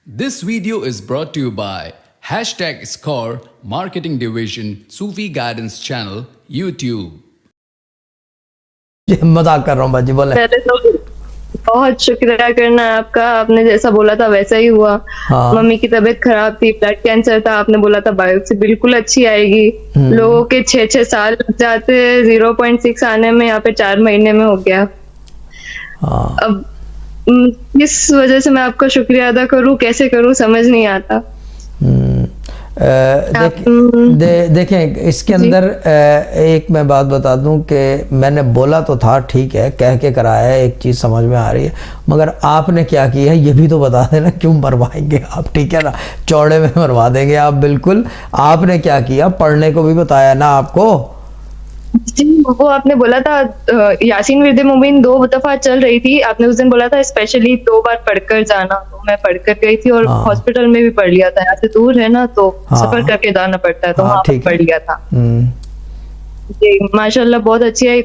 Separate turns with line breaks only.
This video is brought to you by #Score Marketing Division Sufi Guidance Channel YouTube।
मजाक कर रहा हूँ बाजी, बोले।
पहले तो बहुत शुक्रिया करना है आपका, आपने जैसा बोला था वैसा ही हुआ।
हाँ।
मम्मी की तबीयत खराब थी, ब्लड कैंसर था, आपने बोला था बायोप्सी बिल्कुल अच्छी आएगी। लोगों के 6-6 साल लग जाते, 0.6 आने में यहाँ पे 4 महीने में हो गया।
हाँ।
अब इस वजह से मैं आपका शुक्रिया अदा करूं, कैसे करूं समझ नहीं आता।
देखें इसके अंदर एक मैं बात बता दूं कि मैंने बोला तो था, ठीक है, कह के कराया है, एक चीज़ समझ में आ रही है, मगर आपने क्या किया है ये भी तो बता देना, क्यों मरवाएंगे आप, ठीक है ना, चौड़े में मरवा देंगे आप बिल्कुल। आपने क्या किया, पढ़ने को भी बताया ना आपको।
जी, वो आपने बोला था यासीन विद मुबीन 2 दफा चल रही थी, आपने उस दिन बोला था स्पेशली 2 बार पढ़कर जाना, तो मैं पढ़कर गई थी और हॉस्पिटल में भी पढ़ लिया था। यहाँ से दूर है ना, तो सफर करके जाना पढ़ता है, तो वहाँ पर पढ़ लिया था। जी माशाल्लाह बहुत अच्छी है।